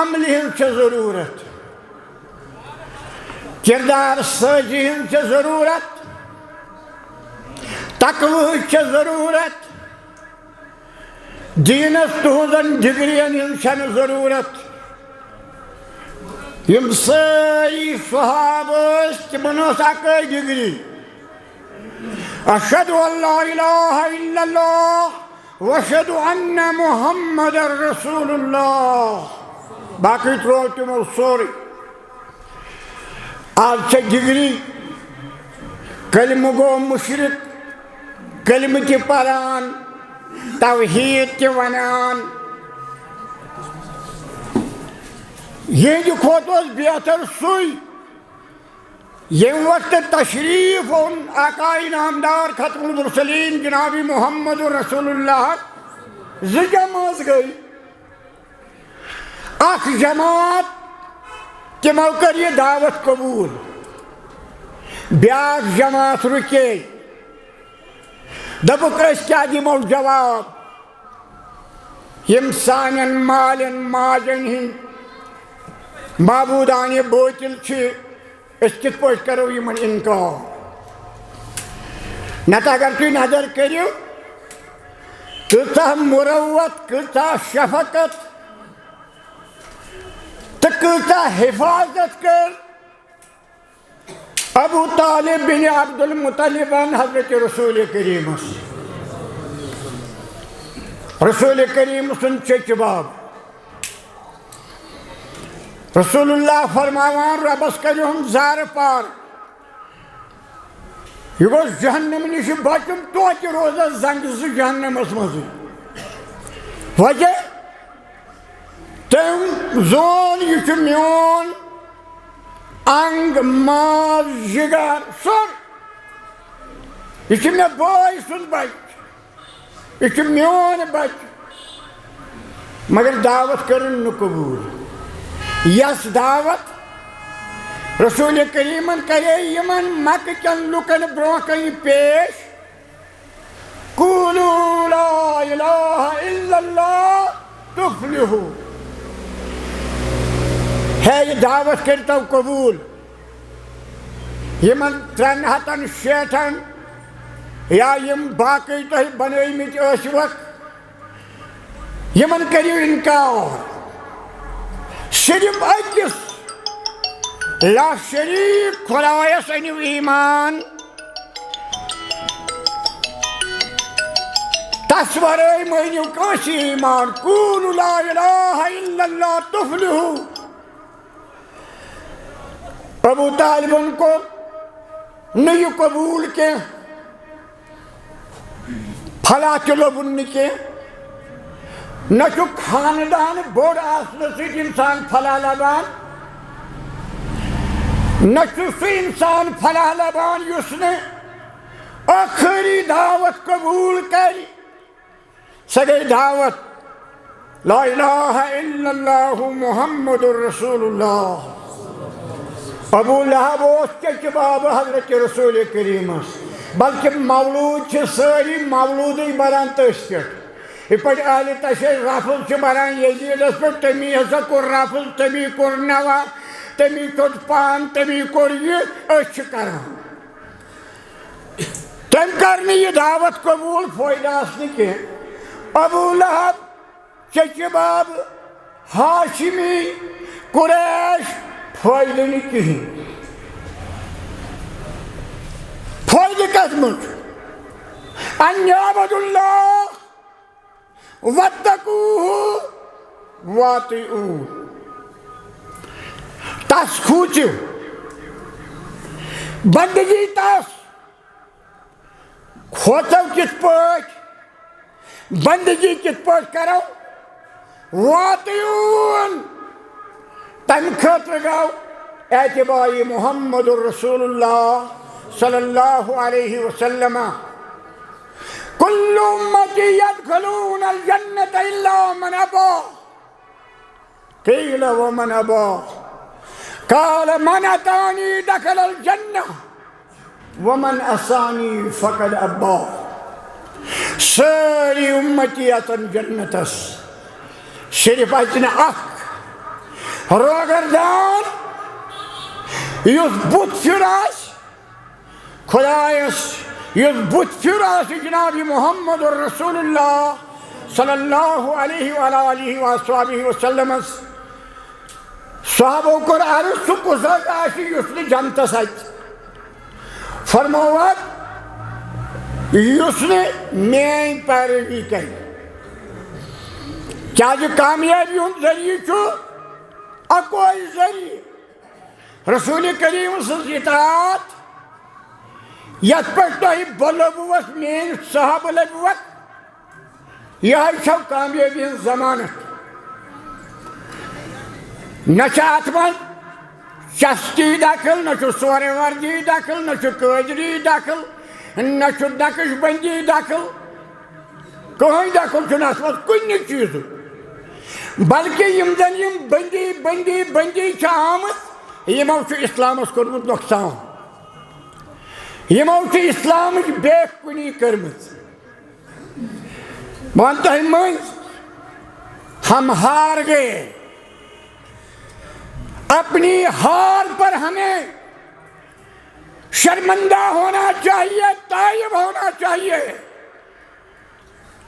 عملہِ ہٕنٛز چھےٚ ضروٗرت کِردار سٲزی ہٕنٛز چھےٚ ضروٗرت تقوہٕچ چھےٚ ضروٗرت دیٖنس تُہنٛزن ڈگرین ہٕنٛز چھنہٕ ضروٗرت یِم سٲری صحابہٕ ٲسۍ تِمن ٲس اکٲے ڈگری اشہدُ ان لا الہ الا اللہ واشہدُ ان محمد رسول اللہ باقٕے ترٛوو تِمو سورُے آز چھےٚ ڈگری کلمہٕ گوٚو مُشرِک کلمہٕ تہِ پران توحیٖد تہِ ونان یِہنٛدِ کھۄتہٕ اوس بہتر سُے ییٚمہِ وقتہٕ تشریٖف اوٚن آقا انعامدار ختم المرسلیٖن جناب محمد رسول اللہ زٕ جمٲژ گٔے اکھ جماعت تِمو کٔر یہِ دعوت قبوٗل بیٛاکھ جماعت رُکے دوٚپُکھ أسۍ کیٛاہ دِمو جواب یِم سانٮ۪ن مالٮ۪ن ماجٮ۪ن ہٕنٛدۍ معبوٗدانہِ بٲطِل چھِ أسۍ کِتھ پٲٹھۍ کرو یِمن اِنکار نتہٕ اگر تُہۍ نظر کٔرِو کۭژاہ مُروت کۭژاہ شفقت تہٕ کۭژاہ حفاظت کٔر ابو طالب بن عبد المطلبن حضرت رسول کریٖمس رسول کریم سُنٛد چچہِ بب رسول اللہ فرماوان رۄبس کٔرِہُن زارٕ پار یہِ گوٚژھ جہنم نِش بچُن توتہِ روزس زنٛگہِ زٕ جہنمس منٛزٕے وجہ تٔمۍ زون یہِ چھُ میون انگ ماز جگر سور یہ چھُ مےٚ بٲے سُنٛد بچہِ یہ چھُ میون بچہِ مگر دعوت کٔرٕن نہٕ قبوٗل یس دعوت رسول کریٖمن کرے یِمن مکہٕ کٮ۪ن لُکن برونٛہہ کنہِ پیش قوٗلوٗ لا الہ الا اللہ تفلحوٗ ہے یہِ دعوت کٔرتو قبوٗل یِمن 360 یا یِم باقٕے تۄہہِ بنٲومٕتۍ ٲسۍوکھ یِمن کٔرِو اِنکار صرف أکِس لا شریٖک خۄدایس أنِو ایٖمان تس ورٲے مٲنِو کٲنٛسہِ ایٖمان قوٗلوٗ لا الہ الا اللہ تفلحوٗ ابو طالبن کوٚر نہٕ یہِ قبوٗل کینٛہہ پھلا تہِ لوٚبُن نہٕ کینٛہہ نہ چھُ خاندان بوٚڑ آسنہٕ سۭتۍ انسان پھلا لبان نہ چھُ سُہ انسان پھلا لبان یُس نہٕ ٲخری دعوت قبوٗل کرِ سۄ گٔے دعوت لا الہ الا اللہ محمد رسول اللہ ابو لہب اوس چچہِ بابہٕ حضرت رسول کریٖمس بلکہِ مولوٗد چھِ سٲری مولوٗدٕے بران تٔتھۍ پٮ۪ٹھ یِتھ پٲٹھۍ اہلِ تشیٖع رفٕض چھِ بران یزیٖدس پٮ۪ٹھ تٔمی ہسا کوٚر رفٕض تٔمی کوٚر نوا تٔمی ژوٚٹ پان تٔمی کوٚر یہِ أسۍ چھِ کران تٔمۍ کٔر نہٕ یہِ دعوت قبوٗل فٲیدٕ آس نہٕ کینٛہہ ابو لہب چچہِ بب ہاشمی قُریش فٲیدٕ نہٕ کِہیٖنۍ فٲیدٕ کتھ منٛز چھُ ان یعبدوٗ اللہ واتقوٗہ واطیعوٗن تس کھوٗژِو بندگی تس کھوژو کِتھ پٲٹھۍ بندگی کِتھ پٲٹھۍ کرو واطیعوٗن تمہِ خٲطرٕ گوٚو اعتبارِ محمد رسول اللہ صلی اللہ علیہ وسلم کل امتی یدخلون الجنة الا من ابى قیل ومن ابى قال من اتانی دخل الجنة ومن عصانی فقد ابى سٲری اُمتی اژن جنتس صرف اژِ نہٕ اکھ روگردان یس بت پھر خدایس یس بت پھر جناب محمد رسول اللہ صلی اللہ علیہ وآلہ وصحبہ وسلم صحابو کور عرض سہ کس یس نہ جنتس فرموت یس نہ میٲنۍ پیروی کر کیازِ کامیابی ہُنٛد ذریعہ چھُ اکوے ذریعہ رسول کریم سٕنٛز اطاعت یتھ پٮ۪ٹھ تۄہہِ بہٕ لوٚبوس میٲنۍ صحابہٕ لوٚبوکھ یہے چھو کامیابی ہٕنٛز ضمانت نہ چھِ اتھ منٛز چستی دخل نہ چھُ سورٕ وردی دخل نہ چھُ قٲدری دخل نہ چھُ نقش بندی دخل کٕہٕنۍ دخل چھُنہٕ اتھ منٛز کُنہِ چیٖزُک بلکہ یم زن یم بندی بندی بندی چھِ آمٕژ یمو چھُ اسلامس کوٚرمُت نۄقصان یمو چھُ اسلامٕچ بے کُنی کٔرمٕژ بہٕ وَنہٕ تۄہہِ مٔنٛزۍ ہم ہار گئے اپنی ہار پر ہمیں شرمندہ ہونا چاہیے تائب ہونا چاہیے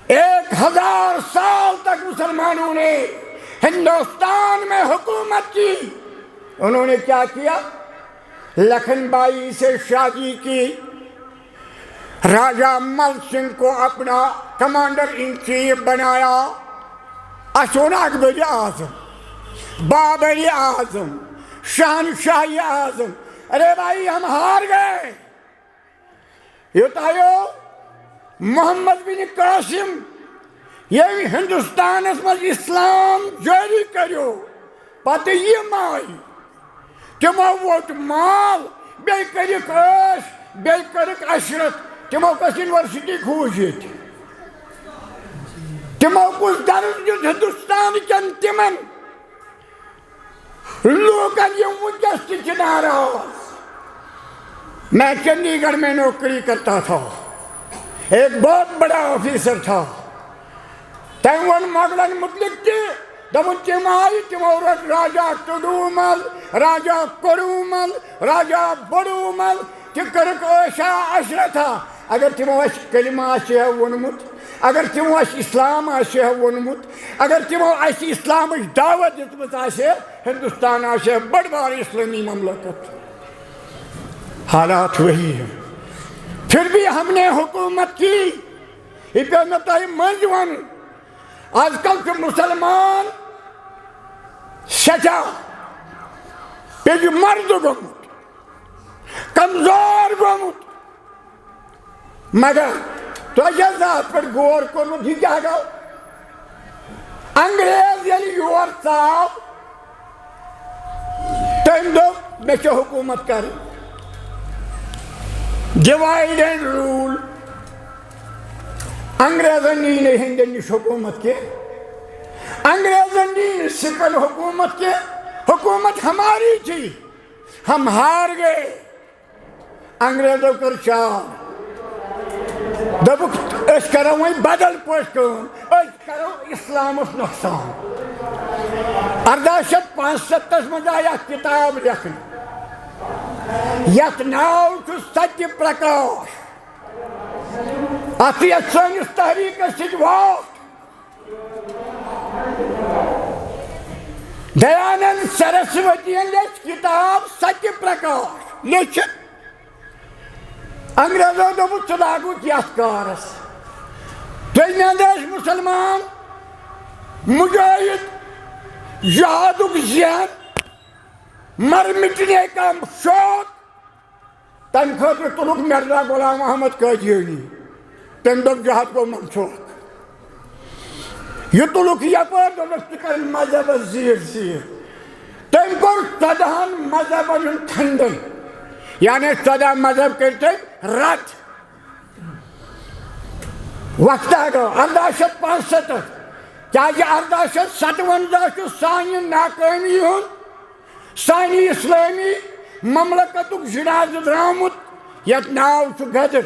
1000 سال تک مسلمانوں نے ہندوستان میں حکومت کی انہوں نے کیا کیا لکھن بائی سے شادی کی راجہ مل سنگھ کو اپنا کمانڈر ان چیف بنایا اشون اکبر اعظم بابر اعظم شہنشاہ اعظم ارے بھائی ہم ہار گئے یوتایو محمد بن قاسم یہ ہندوستان مز اسلام جاری کرو پتہ یم آئی تمو ووٹ مال بی کرک عیش بی کرک عشرت تمو کس یونیورسٹی کھوج یت تمو کس درس دیت ہندوستان کن تمن لوکن یم ونکس تہ چھ ناراض میں چندی گڑھ میں نوکری کرتا تھا ایک بہت بڑا آفیسر تھا تم ون مغلن متعلق تہ دپن تم آئی تمو رٹ راجہ ٹڈومل راجہ کرومل راجہ بڑومل تہ کرک عیشا عشرتھا اگر تمو اس کلمہ آسہ وونمت اگر تمو اس اسلام آسہ وونمت اگر تمو اس اسلامچ دعوت دتمت آسہ ہندوستان آسہ بڑ بار اسلامی مملکت حالات وہی ہیں پھر بھی ہم نے حکومت کی یہ پہ میں تہ منج ون آج کل کے مسلمان سچا پیج مرد گومت کمزور گومت مگر تو ذات پر غور کورمت یہ کیا گو انگریز یعنی یور ژاو تم دوٚپ مےٚ چھِ حکومت کرٕنۍ ڈیوائڈ اینڈ رول انگریزن نی نہیں ہندن نش حکومت کے انگریزن نی سکل حکومت کے حکومت ہماری تھی ہم ہار گئے انگریزوں کر چار دبک اس کرو وہی بدل پوش کون اس کرو اسلام اس نقصان 1865 میں آیا کتاب لکھن یت ناو چھُ ستیہ پرکاش اتھ یتھ سٲنِس تحریٖکس سۭتۍ ووت دیانند سرسوتی ین لیچھ کتاب ستیہ پرکاش لیچھِتھ انگریزو دوٚپُکھ ژٕ لاگوُکھ یتھ کارس دوٚیمہِ اندٕ ٲسۍ مُسلمان مجاہد جہادُک ذہن مر مٹنے کا شوق تم خاطر تلک مرزا غلام محمد قادیانی تم دب جہاد کو منسوخ یہ تلک یپر دلک کر مذہب زیر زیر تم کور 14 مذہب کھندن یعنی 14 مذہب کرتے رد وقت آگا 1865 کیا یہ 1857 سانی ناکامی ہوں سانی اسلامی مملکتک جناز درامت یت ناو چھُ غدر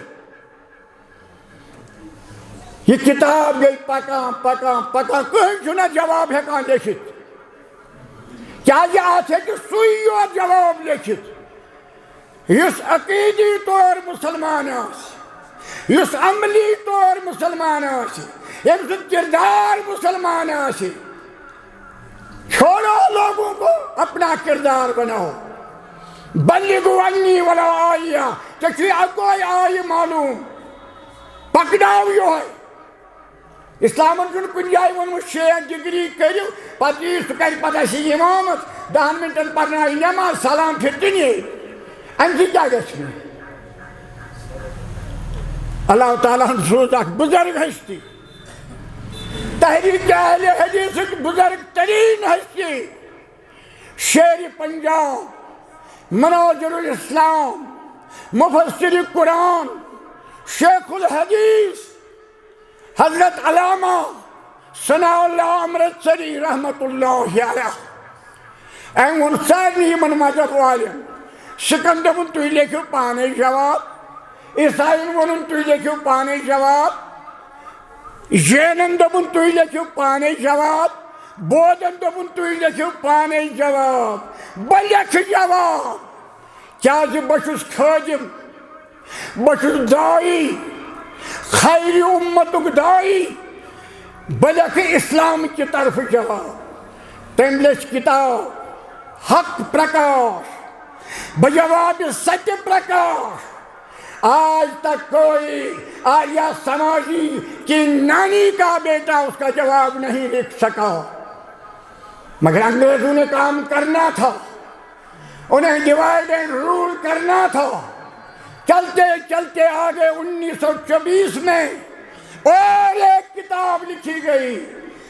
یہ کتاب گئی پکان پکان پکان کہیں چھُنہ جواب ہیکان لیکھِتھ کیازِ اتھ ہیٚکہِ سُے یوت جواب لیکھِتھ یُس عقیٖدی طور مُسلمان آسہِ، یُس عملی طور مُسلمان آسہِ، ییٚمہِ سُنٛد کردار مُسلمان آسہِ. چھوڑو لوگوں کو، اپنا کردار بناؤ. بلغوا عنی ولو آیہ، ژےٚ چھُے اکوے آیہِ معلوٗم، پکناو یہوے. اسلامن چھُنہٕ کُنہِ جایہِ ووٚنمُت 6 ڈگری کٔرِو پتہٕ یی سُہ کرِ پتہٕ اَسہِ اِمامت 10 منٹن پرنایہِ نٮ۪ماز سلام پھِر تہِ نیرِ. اَمہِ سۭتۍ کیٛاہ گژھِ مےٚ؟ اللہ تعالیٰ ہن سوز اکھ بُزرگ ہستی، تحریک اہل حدیثٕکۍ بُزرگ تریٖن ہستی، شیرِ پنجاب، مناظر الاسلام، مفسر قرآن، شیخ الحدیث حضرت علامہ ثناء اللہ امرتسری رحمت اللہ علیہ. أمۍ ووٚن سارنٕے یِمن مذہب والٮ۪ن، سِکن دوٚپُن تُہۍ لیکھِو پانے جواب، عیسائین ووٚنُن تُہۍ لیکھِو پانے جواب، جینن دوٚپُن تُہۍ لیکھِو پانے جواب، بودن دوٚپُن تُہۍ لیکھِو پانے جواب. بہٕ لیکھٕ جواب کیازِ بہٕ چھُس خٲدِم، بہٕ چھُس داعی، خیرِ اُمتُک داعی. بہٕ لیکھٕ اسلام کہِ طرفہٕ جواب. تٔمۍ لیچھ کِتاب حق پرکاش بجواب ستیہ پرکاش. آج تک کوئی آریہ سماجی کی نانی کا بیٹا اس کا جواب نہیں لکھ سکا. مگر انگریزوں نے کام کرنا تھا، انہیں ڈیوائیڈ اینڈ رول کرنا تھا. چلتے چلتے آگے 1924 میں اور ایک کتاب لکھی گئی.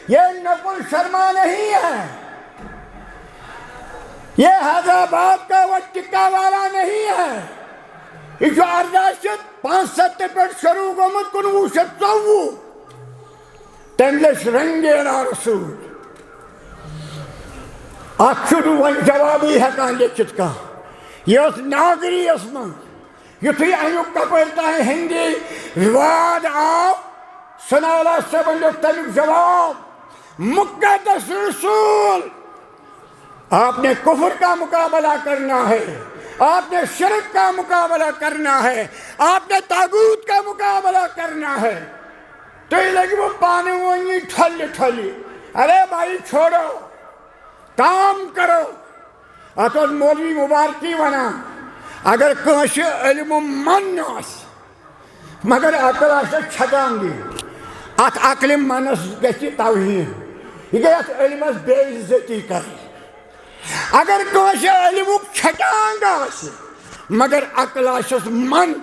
یہ نکل شرما نہیں ہے، یہ حیدرآباد کا وہ ٹکا والا نہیں ہے. یہ جو 1865 پہ شروع گومت 1924 تٔمۍ لیچھ رنگے رسول. اتھ چھُنہٕ وۄنۍ جوابٕے ہٮ۪کان لیکھِتھ کانٛہہ. یہِ ٲس ناگریَس منٛز یُتھُے امیُک کپٲرۍ تانۍ ہِندی وِواد آو ثناء اللہ صٲبن لیوٚکھ تمیُک جواب. مقدس رسول، آپ نے کفر کا مقابلہ کرنا ہے، آپ نے شرک کا مقابلہ کرنا ہے، آپ نے طاغوت کا مقابلہ کرنا ہے. تُہۍ لٔگِوٕ پانہٕ ؤنی ٹھۄلہِ ٹھۄلہِ. ارے بھائی چھوڑو، کام کرو. اتھ اوس مولوی مبارکی ونان اگر کٲنٛسہِ علمہٕ من آسہِ مگر عقل آسٮ۪س چھٹان دِنۍ، اتھ عقلہِ منس گژھِ توہیٖن، یہِ گٔے اتھ علمس بے عزتی کرٕنۍ. اگر کٲنٛسہِ علمُک چھٹانگ آسہِ مگر عقل آسٮ۪س من،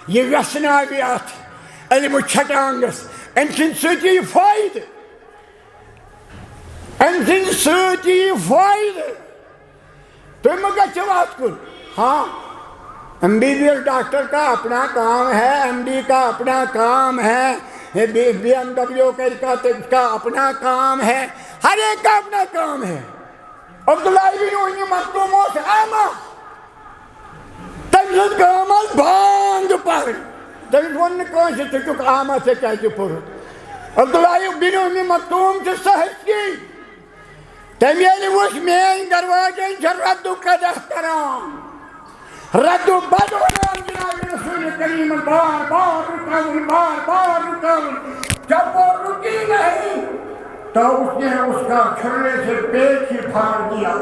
یہِ ویژھناوِ اتھ علمہٕ چھٹانگس، أمۍ سٕنٛدِ سۭتۍ یی فٲیدٕ، أمۍ سٕنٛدِ سۭتۍ یی فٲیدٕ. تُہۍ مہٕ گٔژھِو اتھ کُن. ہاں MBBS ڈاکٹر کا اپنا کام ہے، MD کا اپنا کام ہے، BMW کا اپنا کام ہے، ہر ایک کا اپنا کام ہے. عبداللہ بن ام مکتوم اوس احمق، تٔمۍ سٕنٛز کٲم ٲس بانٛگ پرٕنۍ. تٔمِس ووٚن نہٕ کٲنٛسہِ ژٕ چھُکھ احمق ژےٚ کیازِ پوٚرُتھ. عبداللہ بن ام مکتوم چھُ سُہ ہستی، تٔمۍ ییٚلہِ وُچھ میٲنۍ گرواجن چھِ ردُ قدح کران، ردُ بد ونان جناب رسول کریم، بار بار رکاون، بار بار رکاون. جب وہ رکی نہیں تو اس نے اس کا چھرے سے پیٹ ہی پھاڑ دیا.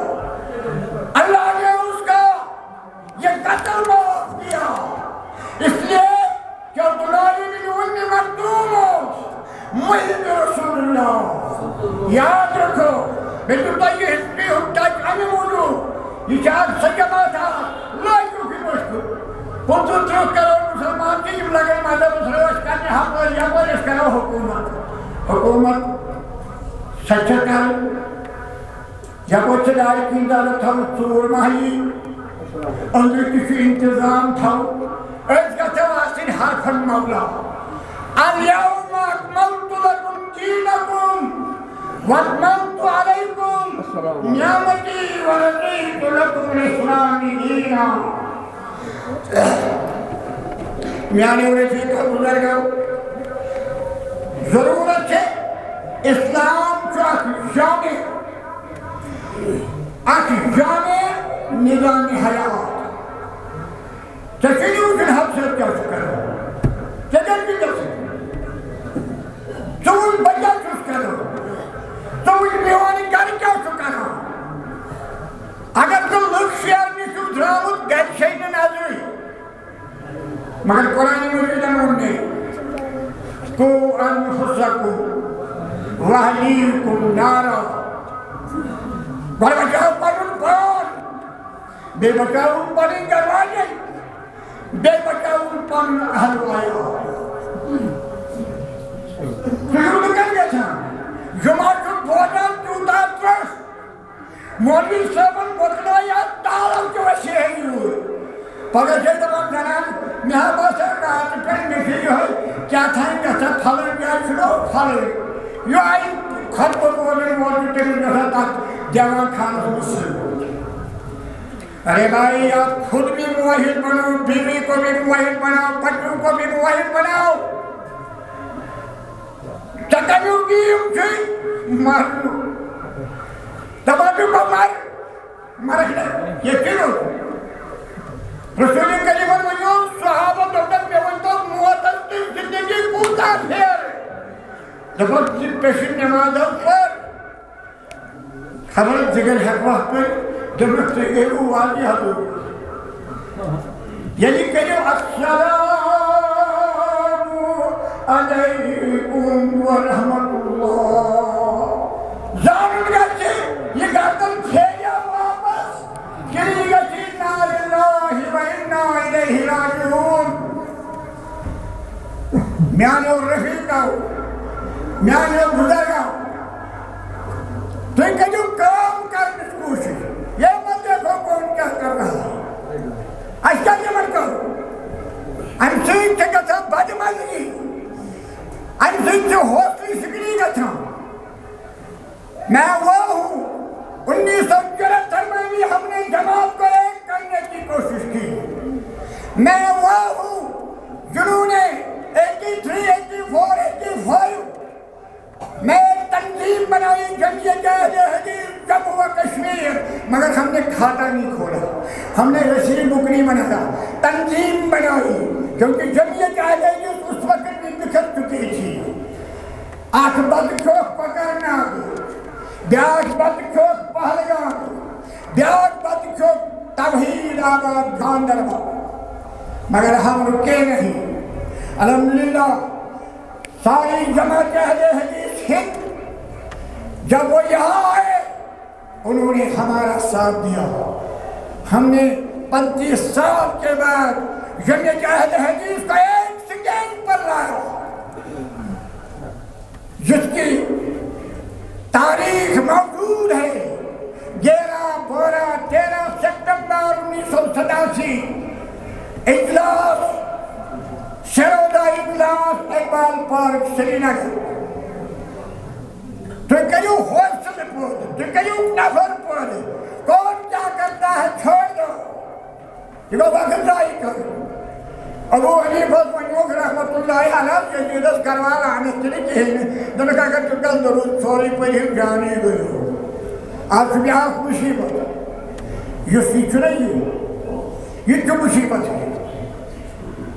اللہ نے اس کا یہ قتل معاف کیا اس لیے کہ عبداللہ بن ام مکتوم محب رسول اللہ. یاد رکھو میں تۄہہِ یہِ ہسٹری ہُنٛد ٹچ اَمہِ موٗجوٗب، یہِ چھِ اکھ سۄ جماعت لٲگِو مُشکل. 25 کروڑ مسلمان چھِ، یِم لگن مذہبس رٲچھ کرنہِ ہپٲرۍ یپٲرۍ أسۍ کرو حکوٗمت سۄ چھےٚ کرٕنۍ. یپٲرۍ چھِ دارِ کِنۍ دارِ تھاوُن، ژوٗر ما یی، أنٛدرٕ تہِ چھُ انتظام تھاوُن. أسۍ گژھو آسٕنۍ حرفن مولا. الیوم اکملت لکم دیٖنکم واتممت علیکم نعمتی ورضیت لکم الاسلام دینا. میانیو رفیقو بزرگو، ضرورت ہے اسلام چھُ اکھ جامع اکھ جامع نظام حیات چچنیو کن حفظت کیا کرو چچن کی جیسے چون بچہ چوس کرو چون بیوانی کر کیا کرو اگر تو لوگ شیرنی چو درامت گھر شیطن نظری مگر قرآن مجید نے کو انفسکم وَأَهْلِيكُمْ نَارًا بڑھ بچاؤ پڑھن پڑھ بے بچاؤ پڑھن گروانے بے بچاؤ پڑھن اہل آیا شروع کر گیا تھا جمعہ کو بھوجن چوتا ترس مولوی صاحبن مطلعیہ تالاو جو ایسے ہے ہوئے پگہ سے تمام جنان میہاں باسا رات پر نشی ہوئے کیا تھا ان کا سب پھلن کیا چھڑو پھلن یو آئی خط پر بولنے موجود تیرے جیسا تک جوان خان سے مسلم ارے بھائی آپ خود بھی موحد بناؤ بیوی کو بھی موحد بناؤ بچوں کو بھی موحد بناؤ چکمیوں کی امچی مارنو تبادو کو مر یہ کیوں رسول کریم المنیون صحابہ دولت میں ونطور معتدل زندگی کوتا پھر جبت پیشن نماز پر خبر جگر حق وقت پر جمعت سے ایرو واضح حضور یعنی کریم السلام علیکم ورحمت اللہ زانن گرچے یہ گردن پھیریا واپس کری گچی نار اللہ و انا الیہ راجعون میانے اور رفیق آؤ میانے اور بزرگاؤ تو ان کا جو کام کرنے کی کوشش یہ مت دیکھو کون کیا کر رہا ہے اشکا یہ مت کرو ان سے چکا تھا بدمزگی ان سے جو حوصلی سکری کا تھا میں وہ ہوں 1974 میں بھی ہم نے جماعت کو ایک کرنے کی کوشش کی میں وہ ہوں جنہوں نے 83, 84, 85 میں تنظیم بنائی جمعیت اہل حدیث جموں و کشمیر مگر ہم نے کھاتا نہیں کھولا ہم نے رسید بک نہیں بنایا تنظیم بنائی کیونکہ جمعیت اہل حدیث اس وقت بھی بکھر چکی تھی آنکھ بد چوک پکڑنا بیاج بد چوک پہلگام بیاج بد چوک توحید آباد گاندربل مگر ہم رکے نہیں الحمدللہ ساری جماعت اہل حدیث ہند جب وہ یہاں آئے انہوں نے ہمارا ساتھ دیا ہم نے 35 سال کے بعد جمعیت اہل حدیث کو ایک سیکنڈ پر لایا جس کی تاریخ موجود ہے 13 سپٹمبر 1987 اجلاس شرودا اجلاس اقبال پارک سری نگر تو کیوں حوصل پودے تو کیوں نفر پودے کون کیا کرتا ہے چھوڑ دو یہ وقت ضائع کرو ابو حنیفہ منوک رحمت اللہ علیہ کے جیدس کروال آنے کے لیے کہنے دنوں کا اگر چکل درود سوری پر ہی جانے گئے ہو آپ سے بھی آنکھ مصیبت یہ سیچ رہی ہے یہ جو مصیبت ہے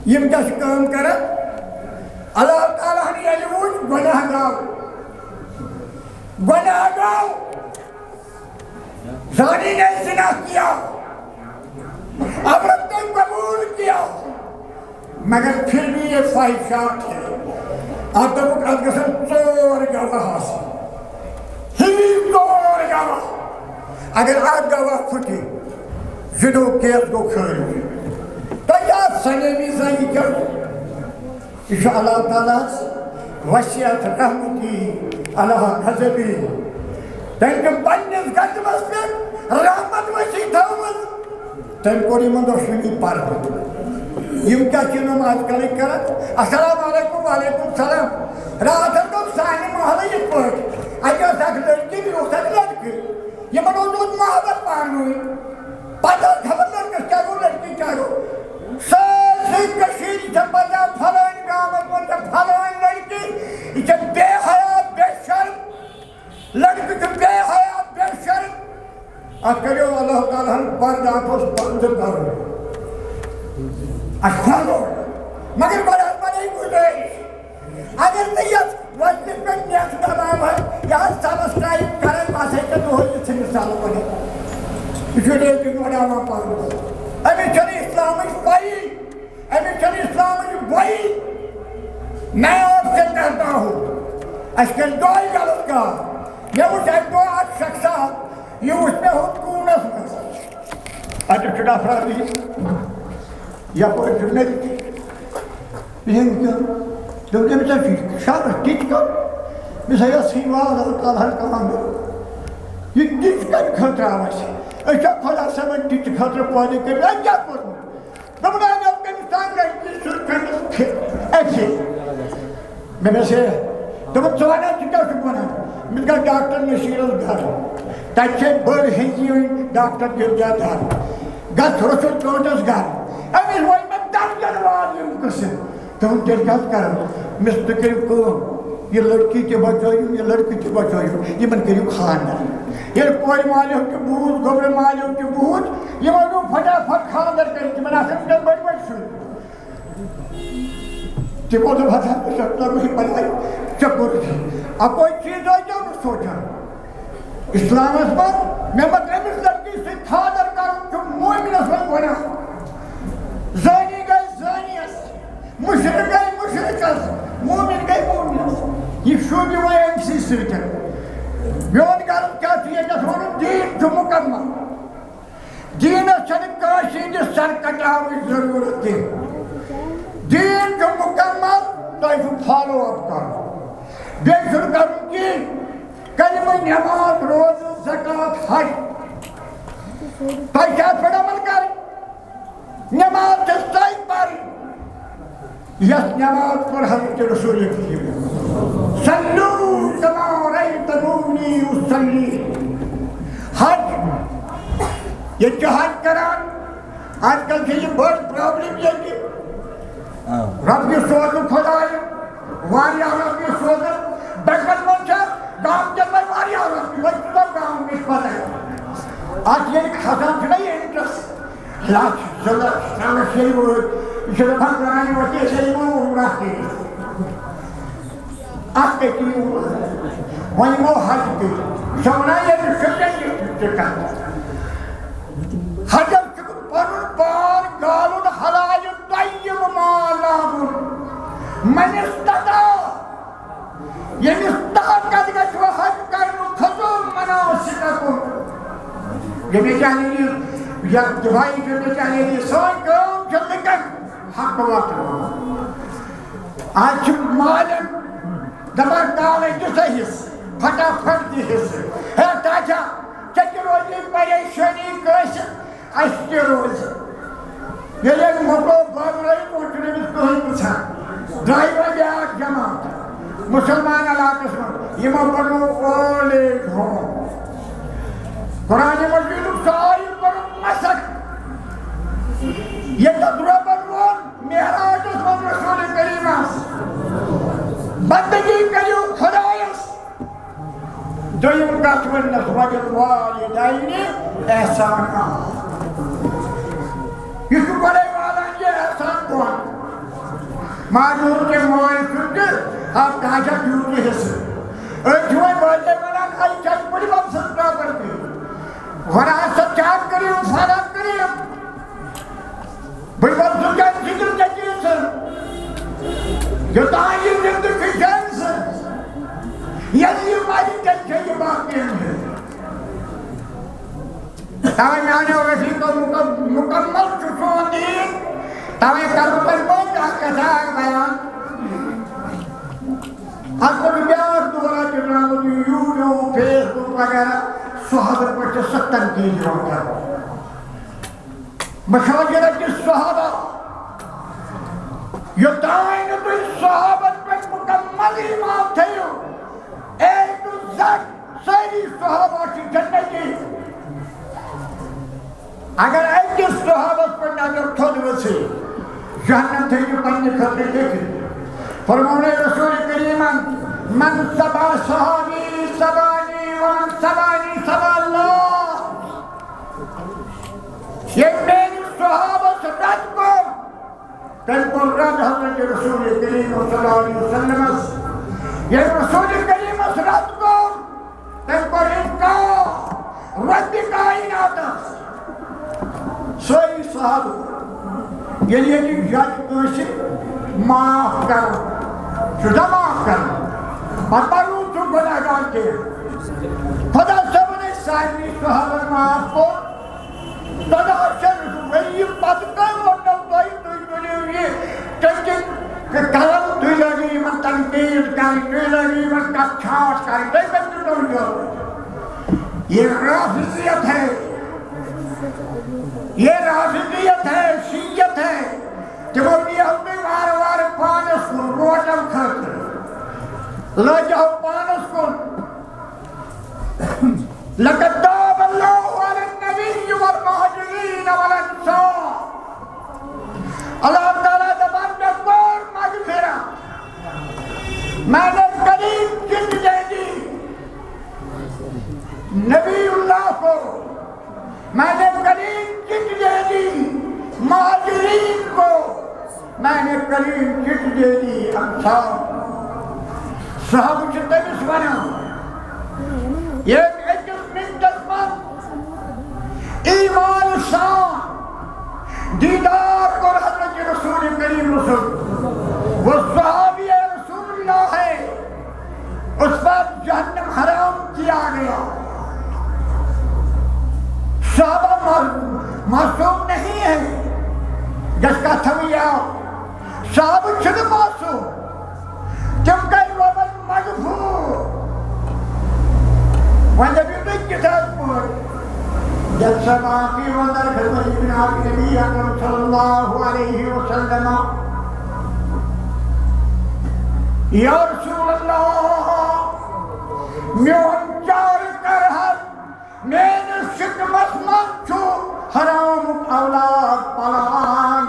یہ کس کام کرت اللہ تعالیٰ نے یجوز گناہ گاؤ زانی نے زنا کیا عورت نے قبول کیا مگر پھر بھی یہ فائشات ہے آپ تو مقرد قسم چور گواہ سے ہی چور گواہ اگر آگ گواہ پھٹی جدو کیس کو کھڑی تو یا سنیمی زنی کر انشاءاللہ تعالیٰ وسیعت رحمتی اللہ حضبی تنک پنیس گھٹمس پر رحمت وسیع تھومت تن کوری من دوشنی پار بود یم کیا چنو آج کلی کرت السلام علیکم وعلیکم السلام رات ہم تو سانی محلی یہ پوٹ اگر ساکھ لڑکی بھی ہو ساکھ لڑکی یہ منو دود محبت پانوئی پتہ خبر لڑکس کیا گو لڑکی کیا گو سالسی کشیر اسے پتا پھلوین گامت منتا پھلوین لڑکی اسے بے حیات بے شرم لڑکی کے بے حیات بے شرم کرو اللہ تعالیٰ برداشت بند کرو کھولو مگر بڑا بڑی گزارش اگر نیت وزن پہ نیت دباو ہے یا سبسکرائب کریں بس ہے کہ دو ہی مثال بنے یہ لیکن بڑھاوا پڑھو امی چھن اسلامش بھائی امی چھن اسلامش بھائی میں آپ سے کہتا ہوں اس کے دعائی غلط کا یہ وہ جائے دو آج شخصات یہ اس میں حکومت میں اچھا چھڑا فرادی یا کوئی جنگی بہن کیا تو کہ مثلا شاہ ٹیچ کر مثلا یہ سیوال اللہ تعالیٰ کام ہے یہ ٹیچ کر خطرہ آوازی ایسا خدا سمجھ ٹیچ خطرہ پوانی کر میں کیا کروں بمرانے افغانستان کا اتنی سرکن ایسی میں سے تو وہ سوانا چکا شکوانا میں کہا ڈاکٹر نشیر الگھر تاچے بڑھ ہنگی ہوئی ڈاکٹر گرجا دار گھر رسول چوٹس گھر امیز وہی میں دم جنوار ہوں کسے تو ہم ترکات کرو مستقل کو یہ لڑکی کے بچوئیوں یہ لڑکی کے بچوئیوں یہ من کریو خاندر یہ کوئی مالیوں کے بہت گبر مالیوں کے بہت یہ منو پھٹا پھٹ خاندر کری کہ من آسم کر بڑی بڑی شروع کہ وہ تو بھتا ہے شکتا روحی بلائی چکر تھی اب کوئی چیز ہوئی جو نے سوچا اسلام اس پر میں مطلب اس لڑکی سے خاندر کروں جو مومن اس پر بنا زانی گئی زانیت مشرق گئی مشرقت مومن گئی مومنت یہ شوبی وہ ایم سی سیٹر میون غلط کیا چیئے جس ونو دین جو مکمل دین سن کاشی جس سر کٹاوی ضرورت ہے دین جو مکمل تو اسو فالو اپ کرو بے شروع کروں کی کلمہ نماز روز زکاة حج پیشات پر عمل کریں نماز تستائی پاری یس نماز پر حضرت رسول کی صلو کما رأیتمونی اصلی حج یہ جو حج کران آج کل سے یہ بہت پرابلم یہ کہ رب کی سوزو خدای واریا رب کی سوزو بکر منشا گام جب میں واریا رب کی بچتا گام نسبت ہے آج یہ خزان سے نہیں انٹرس لاکھ زلہ سامنے شیئی وہ شروع بھنگ رہائی ہوتی ہے شیئی وہ عمرہ کی آپ کے کی وہی وہ حج کی سونا یہ شکر یہ چکا حجر چکر پرن پار گالن حلال طیب مالامن من استطاع یہ استطاعت کا جو حج کرنو خضر مناسککم یہ میں چاہنے لی یا دعائی جو میں چاہنے لی سوئی کام جلد کر حق وقت آج مالن دماغ ڈالے جسے حص پھٹا پھٹ دی حص ہے تاجا چکی روزی پریشانی کیسے اشتی روزی یہ لیک مطلب باب رہی موٹنے میں کوئی پچھا ڈرائیور بیاک جماعت مسلمان علاقہ سمجھ یہ مطلب اولے گھوم قرآن مجید سائی پر مسک یہ تضرب الون محراج اسم رسول کریم بندگی کریو خدایس دویم قاتون نسوج الوالدین احسان یہ تو بڑے والا یہ احسان کون معلوم کے موائن سنکر آپ کاجا بیوٹی حصر جوئے بولتے منان آئی چاک بڑی باب سنکرا کرتی وراثت چاک کریم فارات کریم بڑی باب سنکر ذکر چاکی سر یہ تعلیم زندگی جنس یعنی یہ مالی تنچے یہ باقی ہے تاوی میانے ویسی کو مکمل چسون دین تاوی کربتن بہت آکتاک بیان آپ کو بیار دورا چلنا مجھے یوٹیوب فیس بک وغیرہ صحابہ پر 70 کی جوانتا مشاجرہ کی صحابہ یہ دائیں تو اس صحابت پر مکمل ایمان تھے ایک زد ساری صحابہ کی جنت کی اگر ایک صحابت پر نظر تھوڑ وسیع جہنم تھے جو پنی خطے دیکھے فرمونے رسول کریم من سبا صحابی سبانی ومن سبانی سبا اللہ یہ میری صحابہ سے رد کو تم کو رد حضرت رسول کریم صلی اللہ علیہ وسلم یہ رسول کریم سے رد کو تم کو انکار رد کائنات سوئی صحابہ یہ لیے کہ جج کسی معاف کر شدہ معاف کر اور پرو تو گناہگار کے خدا سب نے سائنی صحابہ معاف کو تدا شر وہی پتکر ورنہ بائی دوئی ہوئی کہ کلم دوئی لگی من تنقید کری دوئی لگی من کچھاش کری دوئی بندر دوئی جو یہ رافضیت ہے یہ رافضیت ہے شیعت ہے کہ وہ بھی ہمیں وار وار پانس کو روٹم کھاتے لجاؤ پانس کو لقد تاب اللہ علی النبی والمہاجرین والانصار اللہ تعالیٰ دبان دکور مغفرہ میں نے قریب جن دے دی نبی اللہ کو میں نے قریب جن دے دی مہاجرین کو میں نے قریب جن دے دی انصار صحابہ چندنس بنا یہ اجس من دسمت ایمان شان دیدار اور حضرت رسول کریم رسول وہ صحابی رسول اللہ ہے اس پر جہنم حرام کیا گیا صحابہ معصوم نہیں ہے جس کا تھویا صحابہ چھنے معصوم کیونکہ ومن مغفور وَنَبِي بِكِتَابٍ پور جب سباقی وندر خدمت جناب نبی اکرم صلی اللہ علیہ وسلم یا رسول اللہ میون چار کرہت میں شکمت من چھو حرام اولاد پلان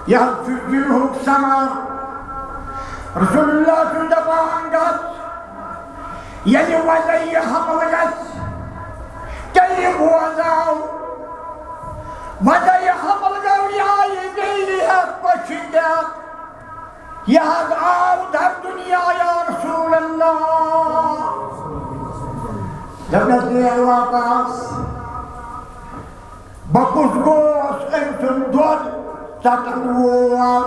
یا فجرہک سما رسول اللہ کی دبان گت یعنی وضعی حمل گت کئی بوزاؤ وضعی حمل گو یا یہ دیلی ہے پچھی گیا یہاں آو در دنیا یا رسول اللہ جب نزدی اللہ پاس بکس گوش انسان دود ستنوال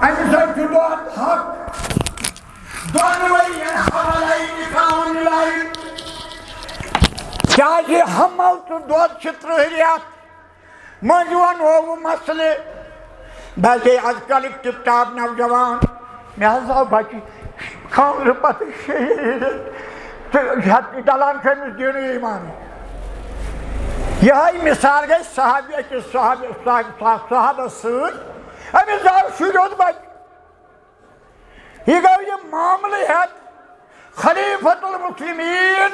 انسان دود حق دونوئی حملین کام لائی کیا یہ حمل تو دود شترہریات موجوان ہو مسئلے بلکہ از کل اکتاب نوجوان میں حضا بچی کھان رپت شہید دلان خیمس دینو ایمان یہی مثال گئی صحابیہ کے صحابہ سوچ ہمیں زار شروع بچ یہ گو یہ معاملہ ہے خلیفۃ المسلمین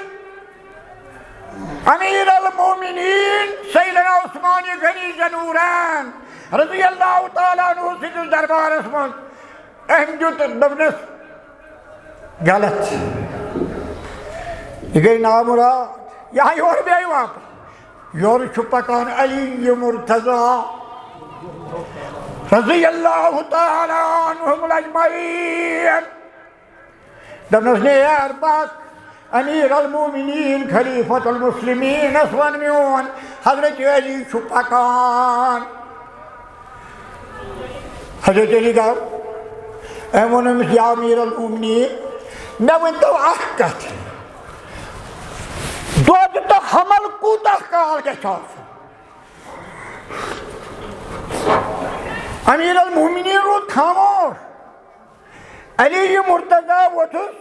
امیر المومنین سیدنا عثمان غنی جنوران رضی اللہ تعالیٰ عنہ سید دربار اسمان اہم جو تدبنس غلط یہ گئی نامراد یہاں یور بھی آئی واپس یور چھپکان علی مرتضی رضی اللہ تعالیٰ عنہم اجمعین دبنس نے ارباک امیر المومنین خلیفۃ المسلمین اسوان میون حضرت علی چھپکان حضرت علی گاو ایمونمس یا امیر المومنین میں ونتو احکت دود تو حمل کوتا کال کے ساتھ امیر المومنین رود خاموش علی مرتضی وطس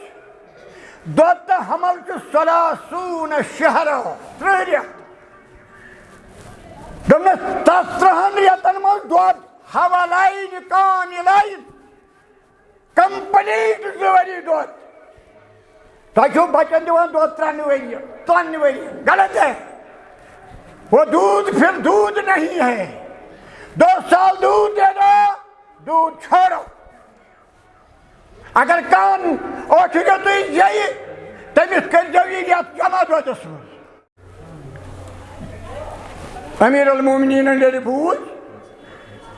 دود تو حمل کے سلاسون شہرہ ترہریہ دمنا تسرہن ریتن مل دود حوالائن کاملائن کمپلیٹ زوری دود تاکہ بچن دیوان دود ترانوئی غلط ہے وہ دودھ پھر دودھ نہیں ہے 2 سال دودھ دے دو دودھ چھوڑو اگر کان اوٹھ گیا تو یہی تمیس کر جویلیت جمع دو دسمس امیر المومنین ییٚلہِ بوٗز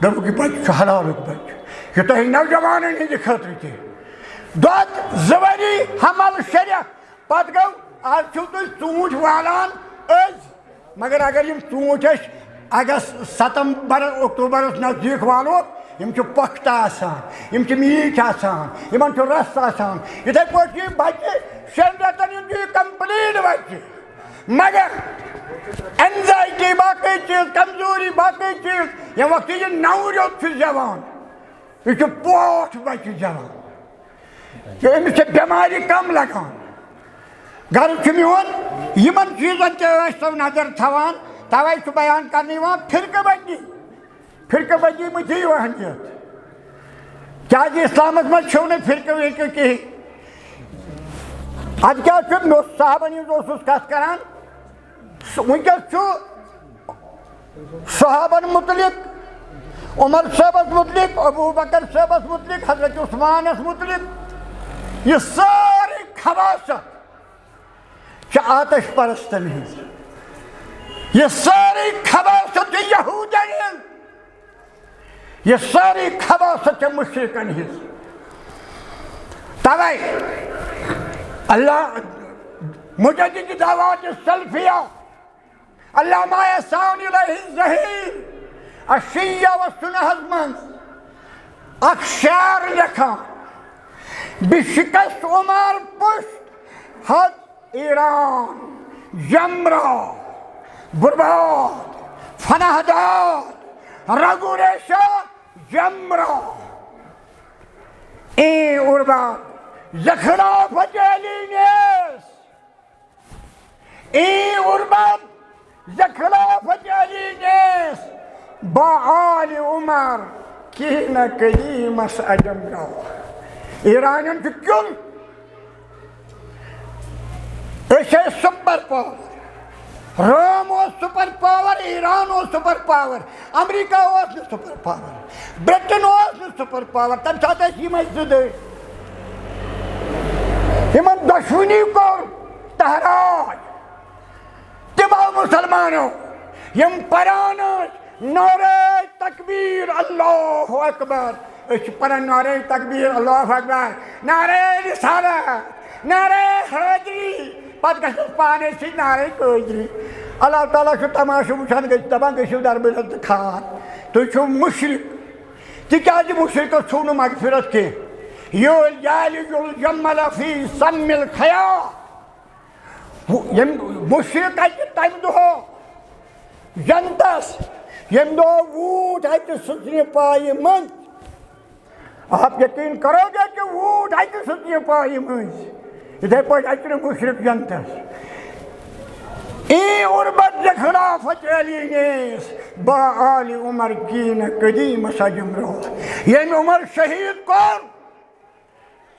دوٚپُکھ یہِ بچہِ چھُ حلالُک بچہِ یہِ تۄہہِ نوجوانن ہٕنٛدِ خٲطرٕ تہِ دۄد 2 ؤری حمل شریٚکھ پتہٕ گوٚو آز چھِو تُہۍ ژوٗنٛٹھۍ والان أزۍ مگر اگر یِم ژوٗنٛٹھۍ أسۍ اگست ستمبر اکتوبرس نزدیٖک والوکھ یِم چھِ پۄختہٕ آسان یِم چھِ میٖٹھۍ آسان یِمن چھُ رس آسان یِتھَے پٲٹھۍ چھُ یہِ بچہِ 6 رٮ۪تن ہُنٛد چھُ یہِ کمپلیٖٹ بچہِ مگر اینزایٹی باقٕے چیٖز کمزوری باقٕے چیٖز ییٚمہِ وقتہٕ یہِ 9 رٮ۪تھ چھُ زٮ۪وان یہِ چھُ پوٹھ بچہِ زٮ۪وان تہٕ أمِس چھِ بٮ۪مارِ کم لگان غرض چھُ میون یِمن چیٖزن تہِ ٲسۍ تو نظر تھاوان توے چھُ بیان کرنہٕ یِوان فرقہٕ بندی مہٕ دِیِو اہمیت کیازِ اسلامس منٛز چھُو نہٕ فرقہٕ ورقہٕ کِہیٖنۍ ادٕ کیاہ چھُ مےٚ اوس صحابن ہٕنٛز اوسُس کتھ کران وٕنکیٚس چھُ صحابن متعلق عمر صٲبس متعلق ابوٗ بکر صٲبس متعلق حضرت عثمانس متعلق یہِ سٲرٕے خباثت چھِ آتش پرستن ہٕنٛز یہ ساری خباثت چھِ یہوٗدین ہٕنٛز یہ ساری خباثت چھِ مشرکن ہٕنٛز توے اللہ مجدد دعوات السلفیہ علامہ ثانی علیہ الظہیر الشیعہ و سنہس منٛز اکھ شعر لیکھان بشکست عمر پشت حد ایران جمرہ برباد فنہداد رگو ریشہ جمرہ این ارباد زخرافت علی نیس این ارباد زخرافت علی نیس با آل عمر کین قدیمس اجمرہ ایرانین چھُ کیُل أسۍ ٲسۍ سُپر پاور روم اوس سُپر پاور ایران اوس سُپر پاور امریکہ اوس نہٕ سُپر پاور برٹن اوس نہٕ سُپر پاور تمہِ ساتہٕ ٲسۍ یِمے 2 دٔرۍ یِمن دۄشوٕنی کوٚر تحراج تِمو مُسلمانو یِم پران ٲسۍ نعرہ تکبیر اللہ اکبر أسۍ چھِ پران نعرہ تکبیر اللہ اکبر نعرہ رسالت نعرہ حیدری پتہٕ گژھٮ۪س پانے سۭتۍ نعرہ قٲدری اللہ تعالیٰ چھُ تماشہٕ وٕچھان دپان گٔژھِو دربٔرِس تہٕ کھاد تُہۍ چھِو مُشرِک تِکیازِ مُشرِکس چھُو نہٕ مغفرت کینٛہہ یعلج الجمل فی سم الخیاط ییٚمہِ مُشرِک اَتہِ تمہِ دۄہ جنتس ییٚمہِ دۄہ ووٗٹھ اَتہِ سٕژنہِ پایہِ منٛز آپ یقین کرو گے کہ ووٹ اَتہِ سٕژنہِ پایہِ منٛز یِتھَے پٲٹھۍ اَتہِ نہٕ مُشرِک جنتس این اربت زخرافت علی نیس با آل عمر کین قدیمس اجمرہ ییٚمہِ عمر شہیٖد کوٚر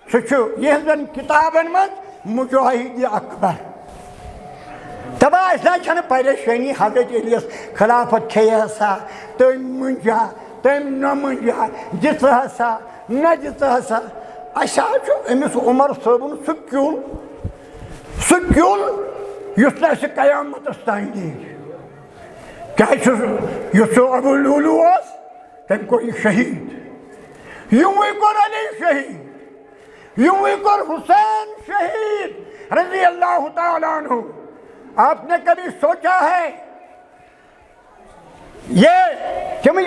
سُہ چھُ یِہنٛزن کِتابن منٛز مجاہد اکبر دپان اَسہِ نہ چھنہٕ پریشٲنی حضرت علیَس خلافت کھیٚیہِ ہسا تٔمۍ مٔنٛجا تٔمۍ نہ مٔنٛجا دِژٕ ہسا نہ دِژٕ ہسا اَسہِ حظ چھُ أمِس عمر صٲبُن سُہ کیُل یُس نہٕ اَسہِ قیامتس تانۍ نیرِ کیازِ چھُ یُس سُہ ابوٗ لولوٗ اوس تٔمۍ کوٚر یہِ شہیٖد یِموٕے کوٚر علی شہیٖد یِموٕے کوٚر حسین شہیٖد رضی اللہ تعالیٰ عنہ آپ نے کبھی سوچا ہے یہ تِم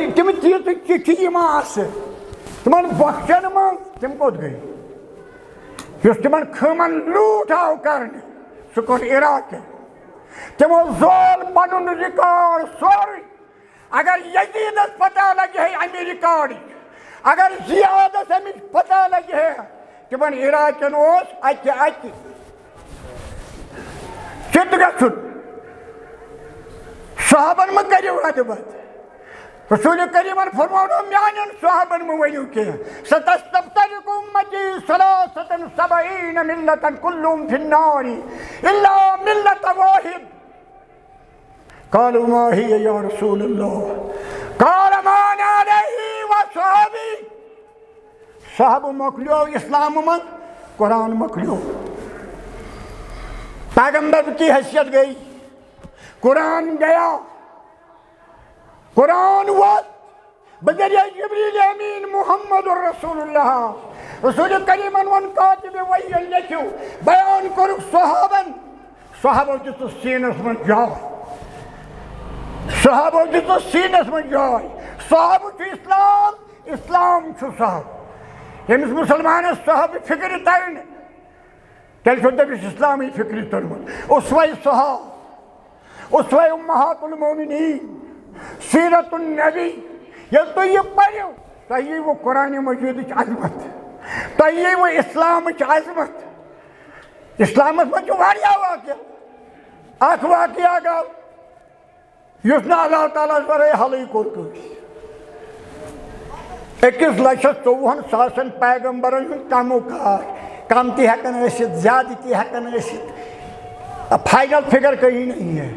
تیٖژٕ چِٹھِ یِوان آسہٕ تِمن بۄکسن منٛز تِم کوٚت گٔے یُس تِمن خٲمن لوٗٹھ آو کرنہٕ سُہ کوٚر عراقہٕ تِمو زول پنُن رِکاڈ سورُے اگر یزیٖدس پتہ لگہِ ہے امہِ رِکاڈٕچ اگر زیادس امِچ پتہ لگہِ ہے تِمن عراقین اوس اَتہِ چِت گژھُن صحابن مہ کٔرِو ردٕ بد رسول کریٖمن فرمونو میانٮ۪ن صحابن مہ ؤنِو کینٛہہ ستستفترق امتی ثلاثة وسبعین ملة كلهم في النار الا ملة واحد قالوا ما هي يا رسول الله قال ما انا عليه وصحابي صحابہ مۄکلیو اسلام منٛز قرآن مۄکلیو پیغمبر کی حیثیت گئی قرآن گیا قرآن وات بذریعہ جبریل امین محمد الرسول اللہ رسول کریمن ون کاتب وحی لکھو بیان کرک صحابن صحابہ دت سینس من جائے صحابہ دت سینس من جائے صحابہ چھ اسلام اسلام چھ صحابہ یمس مسلمانس صحابہ فکر ترن تیل چھ دمس اسلامی فکر ترمت اسوہ صحابہ اسوہ امہات المومنین سیرت النبی یل تو یہ پڑھو تہی وہ قرآن مجید عظمت تہی وہ اسلام عظمت اسلام من واریاہ واقعہ اخ واقعہ گو یس نا اللہ تعالیٰ ورے حلے کور اکس لچھس 54,000 پیغمبرن ہند کمو کار کم تی ہیکن ٲسِتھ زیادہ تی ہیکن ٲسِتھ فائنل فگر کہیں نہیں ہے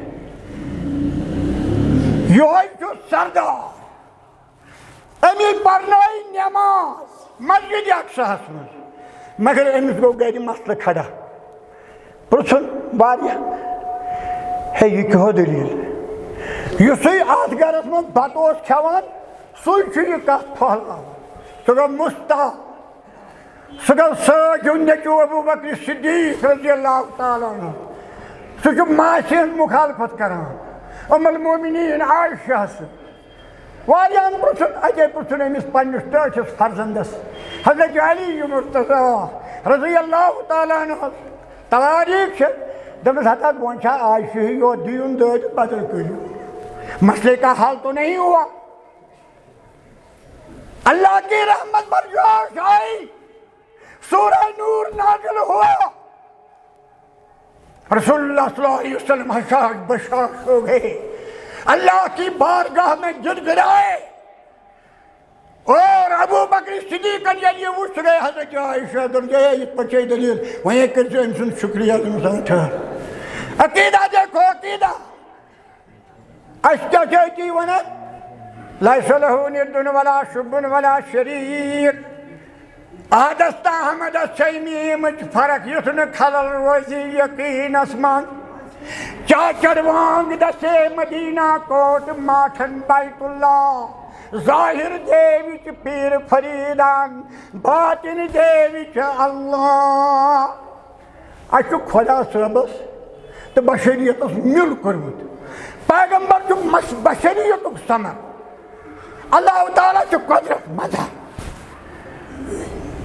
یہ سردار امی پرنائی نماز مسجد اقصاہس مز مگر امس گو گھر مسئلہ کھڑا پرژھن واریاہ ہے یہ کیا دلیل یسے ات گرس من بتہ اوس کھیوان سُے یہ کتھ پھہلاوان سُہ گو مُستاح سُہ گو سٲجِو نیٚچوٗ ابوٗ بکر صدیق رضی اللہ تعالیٰ عنہ سُہ چھُ ماسہِ ہٕنٛز مُخالفت کران ام المومنین عائشہ واریاہن پرژھن اتے پرژھن امس پننس ٹٲٹھس فرزندس حضرت علی مرتضیٰ رضی اللہ تعالیٰ عنہ تواریخ چھ دپس ہتا وۄنۍ چھا عائشہ یوت دیُن دٲدِ بدل کٔرِو مسئلے کا حل تو نہیں ہوا اللہ کی رحمت پر جوش آئی سورہ نور نازل ہوا رسول اللہ صلی اللہ علیہ وسلم حشاش بشاش ہو گئے اللہ کی بارگاہ میں گر گرائے اور ابو بکر صدیق یہ وچھ گئے حضرت عائشہ در گئے یہ پچے دلیل وہیں کرتے انسان شکریہ مساٹھ عقیدہ دیکھو عقیدہ اشکا چاہتی ونت لیس لہو ندن ولا شبن ولا شریک آدستا حمد سیمی مجھ فرق یسن خلل روزی یقین اسمان چاچر وانگ دسے مدینہ کوٹ ماٹھن بیت اللہ ظاہر دیوچ پیر فریدان باطن دیوچ اللہ اچھو خدا صحبس تو بشریت اس مل کرمت پیغمبر جو بشریت اس سمر اللہ تعالیٰ جو قدرت مدہ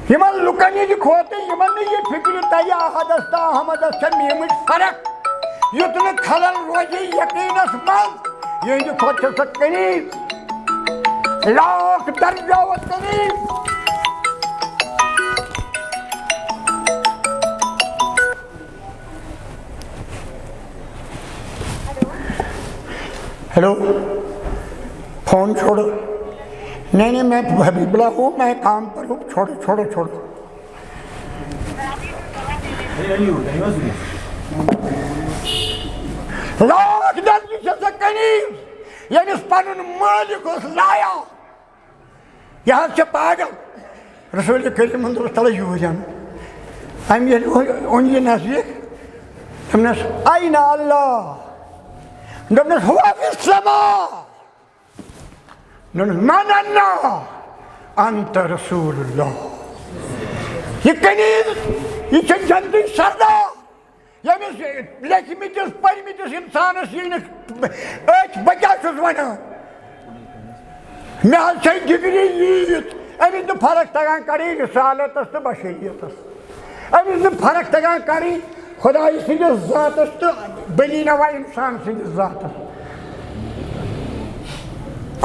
یمن لکن یہ کھوتے یمن یہ فکر تیا حدثتا حمد سمیمش فرق یتن خلل روزی یقین اسمان یہ کھوت سکنی لاکھ درجہ و تنیم ہیلو فون چھوڑو نہیں میں حبیب اللہ ہوں میں کام پر ہوں چھوڑو لاکھ درجہ سے سکنی یعنی اس پانون مالک اس لایا یہاں سے پاگل رسول کریم صلی اللہ علیہ وسلم ہم یہ نزدیک ہم نے این اللہ ہم نے ہوا فی السماء من اللہ انت رسول اللہ یہ کنیز یہ چھن جنتی سردار یمس لیکھمتس پرمتس انسانس یہ بچہ چھس ونان مے حظ چھ ڈگری ییت امس نہ فرق تگان کریں رسالتس تو بشریتس امس نہ فرق تگان کریں خدای سندس ذاتس تو بنی نوا انسان سندس ذاتس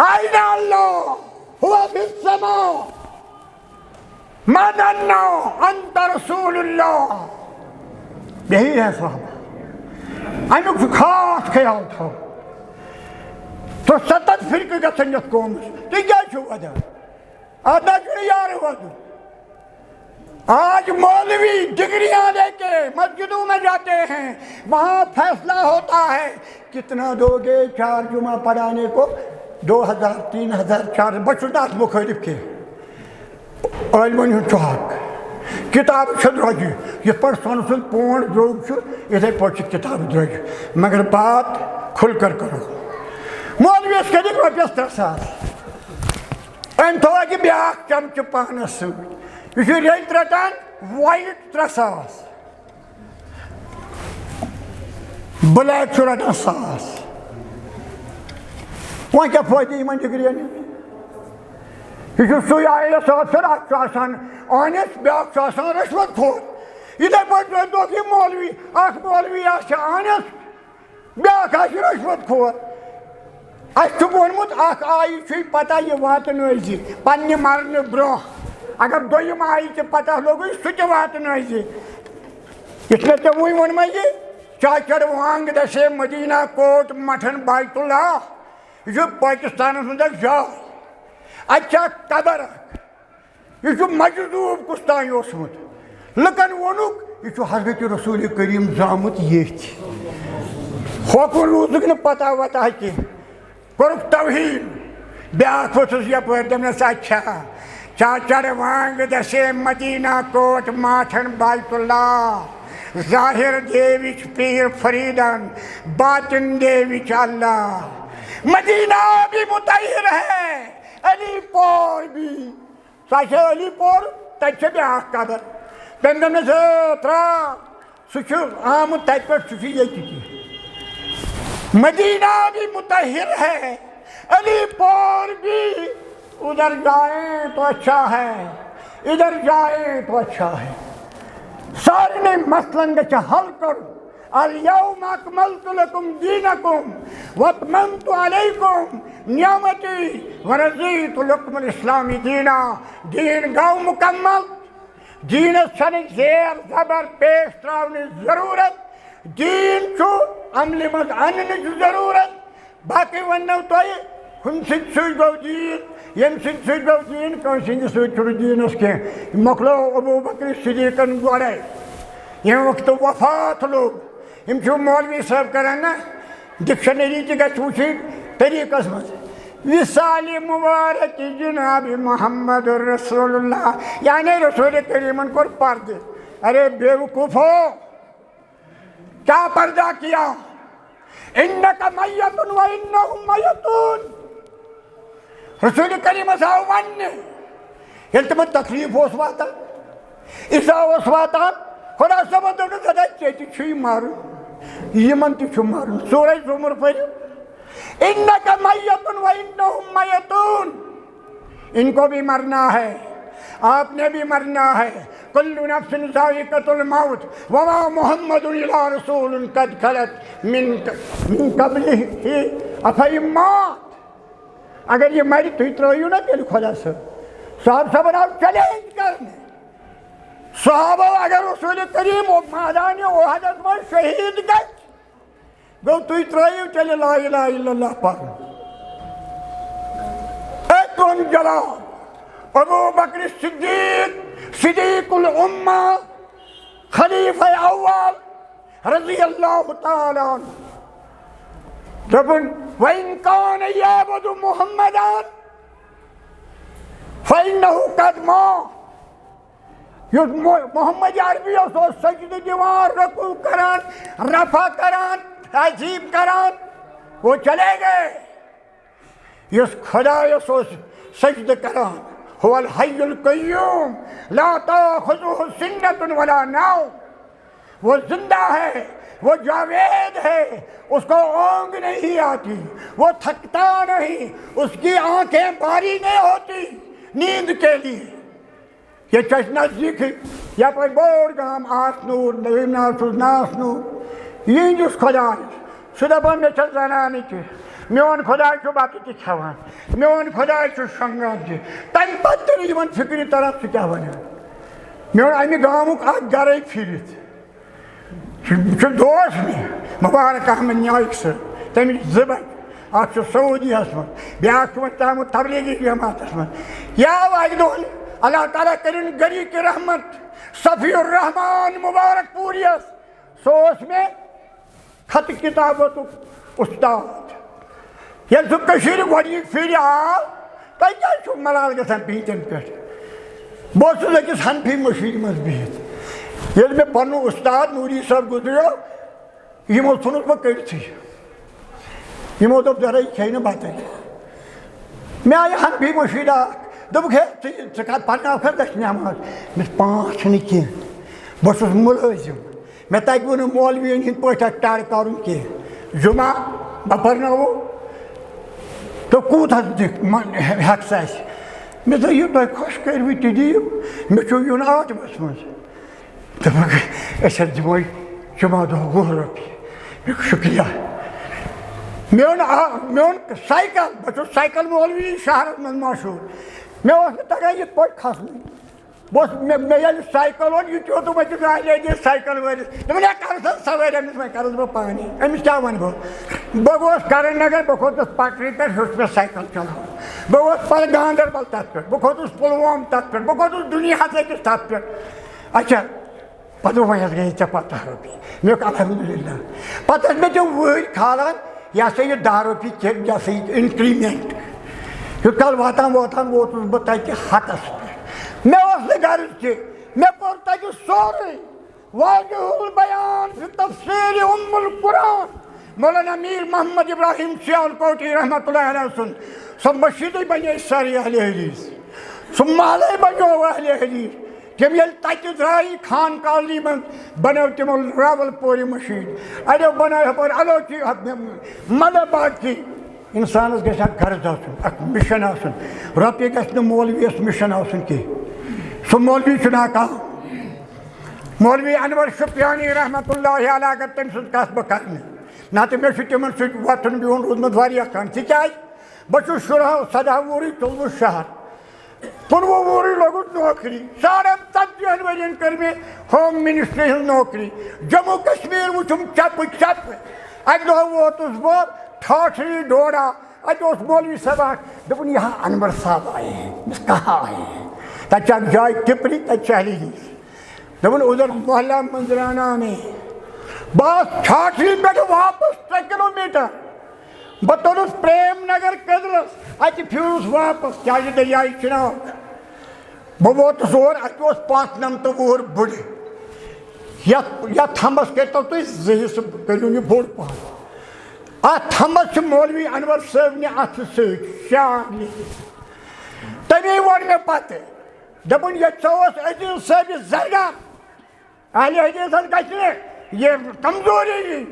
این اللہ هو فی السماء من اللہ انت رسول اللہ یہی ہے صحابہ امیک خاص خیال تھا تو 7 فرقہ گژھن یتھ قومس تُہۍ کیٛازِ چھِو ودان اتھ نہ چھُنہٕ یارٕ ودُن آج مولوی ڈگریاں لے کے مسجدوں میں جاتے ہیں وہاں فیصلہ ہوتا ہے کتنا دو گے 4 جمعہ پڑھانے کو 2000 3000 4 بچوں مخالف کے علمن ہند حق کتاب درج یہ پہ سن سن پونڈ دروگ اتھے پہ کتاب درج مگر بات کھل کر کرو مولوی مولویس کٔرِکھ رۄپیَس 3,000 أمۍ تھوٚو اَکہِ بیٛاکھ چمچہٕ پانَس سۭتۍ یہِ چھُ ریٚتۍ رَٹان وایِٹ 3,000 بلیک چھُ رَٹان 1,000 وۄنۍ کیٛاہ فٲیدٕ یِمن ڈِگرِیَن یہِ چھُ سُے IAS آفسر اکھ چھُ آسان آنٮ۪سٹ بیٛاکھ چھُ آسان رِشوت خور یِتھَے پٲٹھۍ دوٚپُکھ یہِ مولوی اکھ مولوی آسہِ آنٮ۪سٹ بیٛاکھ آسہِ رِشوت خور اَسہِ چھُکھ ووٚنمُت اکھ آیہِ چھُے پتہ یہِ واتنٲیزِ پننہِ مرنہٕ برٛونٛہہ اگر دوٚیِم آیہِ تہِ پتہ لوٚگُے سُہ تہِ واتنٲیزِ یِتھ مےٚ ژےٚ وٕنۍ ووٚنمَے یہِ چاچڑ وانٛگ دسے مدینہ کوٹ مٹھن بیت اللہ یہ چھُ پٲکِستانس منٛز اکھ جاے اتہِ چھِ اکھ قبر اکھ یہ چھُ مجذوٗب کُس تانۍ اوسمُت لُکن ووٚنُکھ یہِ چھُ حضرت رسول کریم زامُت ییٚتھۍ ہوکُن روٗزُکھ نہٕ پتہ وتہ کینٛہہ کوٚرُکھ توہیٖن بیٛاکھ ووٚتھُس یپٲرۍ دوٚپنس اچھا چاچڑ وانٛگ دسے مدینہ کوٹ ماٹھن بیت اللہ ظاہر دیوچ پیر فریدن باطن دیوچ اللہ مدینہ بھی مطہر ہے علی پور بھی سۄ چھِ علی پور تتہِ چھِ بیٛاکھ قبر تٔمۍ دوٚپنس ترٛاو سُہ چھُ آمُت تتہِ پٮ۪ٹھ سُہ چھُ ییٚتہِ تہِ مدینہ بھی مطہر ہے علی پور بھی ادھر جائیں تو اچھا ہے ادھر جائیں تو اچھا ہے سارنٕے مسلن گژھِ حل کرُن الیوم اکملت لکم دینکم واتممت علیکم نعمتی ورضیت لکم الاسلام دینا دین گوٚو مکمل دیٖنس چھنہٕ زیر زبر پیش تراونٕچ ضروٗرت دیٖن چھُ عملہِ منٛز اننٕچ ضروٗرت باقٕے وننو تۄہہِ ہُمہِ سٕنٛدِ سۭتۍ گوٚو دیٖن ییٚمہِ سٕنٛدِ سۭتۍ گوٚو دیٖن کٲنٛسہِ ہٕنٛدِ سۭتۍ چھُنہٕ دیٖنس کینٛہہ یہِ مۄکلو ابوٗ بکر صدیٖقن گۄڈے ییٚمہِ وقتہٕ وفات لوٚگ یِم چھِ مولوی صٲب کران نا ڈکشنری تہِ گژھِ وٕچھِنۍ طریٖقس منٛز وِصالہِ مُبارک جِنابِ محمد رسول اللہ یعنی رسول کریٖمن کوٚر پردٕ ارے بیوقوٗفو کیٛاہ پردہ کیا اِنَّکَ مَیَّتٌ وَإِنَّهُم مَیَّتُونَ رسول کریٖمس آو وننہِ ییٚلہِ تِمن تکلیٖف اوس واتان عیٖسا اوس واتان خۄدا صٲبن دوٚپنس ہتا ژےٚ تہِ چھُے مرُن یِمن تہِ چھُ مرُن سورہ زُمر پٔرِو اِنَّکَ مَیَّتٌ وَإِنَّهُم مَیَّتُونَ ان کو بھی مرنا ہے آپ نے بھی مرنا ہے کل نفس ذائقۃ الموت وما محمد الا رسول قد خلت من قبلہ افإن مات اگر یہ مرِ تُہۍ ترٛٲیِو نا تیٚلہِ خۄدا صٲب صاحب صٲبن آو چیلینج کرنہٕ صحابو اگر رسول کریم مٲدانہِ اُحدس منٛز شہیٖد گژھِ گوٚو تُہۍ ترٛٲیِو تیٚلہِ لا الہ الا اللہ پرُن أمۍ دوٚن جواب ابوٗ بکر صدیٖق صدیٖق الامہ خلیفہ اول رضی اللہ تعالیٰ عنہ دوٚپُن وَإِن کان یعبُدُ محمدًا فإنه قد مات یُس محمد عربی اوس سجدٕ دِوان رکوع کران رفع کران تعظیٖم کران وہ چلے گئے یُس خۄدایس اوس سجدٕ کران هو الحی القیوم لا تأخذه سنة ولا نوم وہ زندہ ہے وہ جاوید ہے اس کو اونگ نہیں آتی وہ تھکتا نہیں اس کی آنکھیں باری نہیں ہوتی نیند کے لیے یہ چھِ نزدیٖک یپٲرۍ بوٚڑ گام آسنوٗر دوٚیِم ناو چھُس ناسنوٗر یِہنٛدِس خۄدایس سُہ دپان مےٚ چھےٚ زنانہٕ تہِ میون خۄداے چھُ بتہٕ تہِ کھٮ۪وان میون خۄداے چھُ شۄنٛگان تہِ تمہِ پتہٕ تہِ نہٕ یِمن فِکرِ تران سُہ کیٛاہ ونان میون امہِ گامُک اکھ گرے پھِرِتھ چھُ دوس مےٚ مُبارک احمد نایک صٲب تٔمِس 2 بچہٕ اکھ چھُ سعوٗدیاہس منٛز بیٛاکھ چھُ وۄنۍ ژامُت تبلیٖغی جماعتس منٛز یہِ آو اکہِ دۄہ اللہ تعالیٰ کٔرِن گری کہ رحمت صفی الرحمان مبارک پوٗریَس سُہ اوس مےٚ خطہٕ کِتابتُک اُستاد ییٚلہِ سُہ کٔشیٖرِ گۄڈنِچ پھِرِ آو تۄہہِ کیٛازِ چھُو ملال گژھان پیٖنتٮ۪ن پٮ۪ٹھ بہٕ اوسُس أکِس حنفی مٔشیٖد منٛز بِہِتھ ییٚلہِ مےٚ پنُن اُستاد نوٗری صٲب گُزریو یِمو ژھُنُس بہٕ کٔرِتھٕے یمو دوٚپ ذرا کھیٚیہِ نہٕ بَتٕے مےٚ آیہِ حنفی مٔشیٖد اکھ دوٚپُکھ ہے ژٕ کَر پَرناوکھا دٔچھِ نٮ۪ماز مےٚ 5 چھِنہٕ کینٛہہ بہٕ چھُس مُلٲزِم مےٚ تَگہِ نہٕ مولوِیَن ہِنٛدۍ پٲٹھۍ اَتھ ٹَر کَرُن کینٛہہ جُمعہ بہٕ پَرناوو تہٕ کوٗتاہ ہٮ۪کہٕ ژٕ اَسہِ مےٚ دوٚپ یہِ تۄہہِ خۄش کٔرِوٕ تہِ دِیِو مےٚ چھُ یُن آٹمَس منٛز دوٚپُکھ أسۍ حظ دِموے جُمعہ دۄہ 20 رۄپیہِ مےٚ شُکریہ مےٚ اوٚن سایکل بہٕ چھُس سایکل مولوی شہرَس منٛز مشہوٗر مےٚ اوس نہٕ تَگان یِتھ پٲٹھۍ کھسنُے بہٕ اوسُس مےٚ ییٚلہِ سایکل اوٚن یہِ تہِ اوس دوٚپمَے ژٕ اَلے دِ سایکل وٲلِس دوٚپُن ہے کَرُس حظ سوٲرۍ أمِس وۄنۍ کَرُس بہٕ پانَے أمِس کیٛاہ وَنہٕ بہٕ گوٚوُس کَرَن نگر بہٕ کھوٚتُس پٹری پٮ۪ٹھ ہیوٚچھ مےٚ سایکل چلاوُن بہٕ ووتُس پَتہٕ گاندَربَل تَتھ پٮ۪ٹھ بہٕ کھوٚتُس پُلووم تَتھ پٮ۪ٹھ بہٕ کھوٚتُس دُنیاہَس أکِس تَتھ پٮ۪ٹھ اچھا پَتہٕ دوٚپ وۄنۍ حظ گٔیے ژےٚ 15 رۄپیہِ مےٚ دوٚپ الحمدُاللہ پَتہٕ ٲسۍ مےٚ تِم وٲرۍ کھالان یہِ ہسا یہِ 10 رۄپیہِ یہِ ہسا یہِ اِنکرٛیٖمٮ۪نٛٹ یوٗت کال واتان ووتُس بہٕ تَتہِ ہَتَس پٮ۪ٹھ مےٚ اوس نہٕ غرض کہِ مےٚ پوٚر تَتہِ سورُے واضح البیان فی تفسیٖر ام القرآن مولانا میٖر محمد ابراہیم سیالکوٹی رحمتہ اللہ علیہ سُنٛد سۄ مٔشیٖدٕے بَنے سارے اہلِ حدیٖث سُہ محلے بَنیو اہلِ حدیٖث تِم ییٚلہِ تَتہِ درٛایہِ خان کالنی منٛز بَنٲو تِمو راوَل پورِ مٔشیٖد اَڑیو بَنٲو ہُپٲرۍ الوچی مطلب باقٕے اِنسانَس گژھِ اکھ غرض آسُن اکھ مِشَن آسُن رۄپیہِ گژھِ نہٕ مولوِیَس مِشَن آسُن کینٛہہ سُہ مولوی چھُ ناکام مولوی انور شُپیانی رحمتہ اللہ علیہ اگر تٔمۍ سٕنٛز کَتھ بہٕ کَرنہٕ نَتہٕ مےٚ چھُ تِمن سۭتۍ وۄتھُن بِہُن روٗدمُت واریاہ کَم تِکیٛازِ بہٕ چھُس 17 وُہرٕے ژوٚلمُت شہر 15 وُہرٕے لوٚگُس نوکری 40 ؤرۍیَن کٔر مےٚ ہوم مِنِسٹری ہٕنٛز نوکری جموں کشمیٖر وٕچھُم چَپہٕ چَپہٕ اَکہِ دۄہ ووتُس بہٕ ٹھاٹھٕے ڈوڈا اَتہِ اوس مولوی صٲب اکھ دوٚپُن یہاں انور صاحب آئے ہیں کہاں آئے ہیں تَتہِ چھِ اکھ جاے ٹِپری تَتہِ چھِ اہلِ حدیٖث دوٚپُن ادھر محلہ منظرانا میں بہٕ آس ٹھاٹھٕے پٮ۪ٹھٕ واپس 3 کِلوٗمیٖٹر بہٕ توٚرُس پرٛیم نگر کٔدلس اَتہِ پھیوٗرُس واپس کیٛازِ دٔریاے چِناب بہٕ ووتُس اور اَتہِ اوس 95 وُہُر بُڈٕ یَتھ تھمبس کٔرۍتو تُہۍ 2 حِصہٕ کٔرۍہُن یہِ بوٚڑ پَہم اَتھ تھمبس چھِ مولوی انور صٲبنہِ اَتھٕ سۭتۍ شام لیکھِتھ تَمے ووٚن مےٚ پتہٕ دوٚپُن ییٚتہِ اوس عزیٖز صٲبہِ زرگاہ اہلِ حدیٖثَس گژھِ نہٕ یہِ کمزوری یِنۍ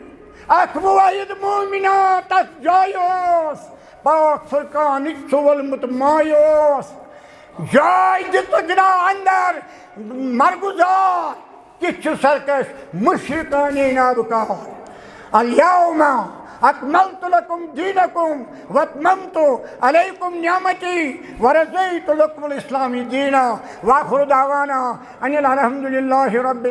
اکھ واحد مومِنا تَتھ جایہِ اوس پاک فرقانٕکۍ ژولمُت مایہِ اوس جاے دِژٕکھ جِناب اندر مرگُزار کِتھ چھُ سرکش مُشرِکانہِ نابکار الیوم اکملت لکم دینکم واتممت علیکم نعمتی ورضیت لکم الاسلام دینا وآخر دعوانا ان الحمد للہ رب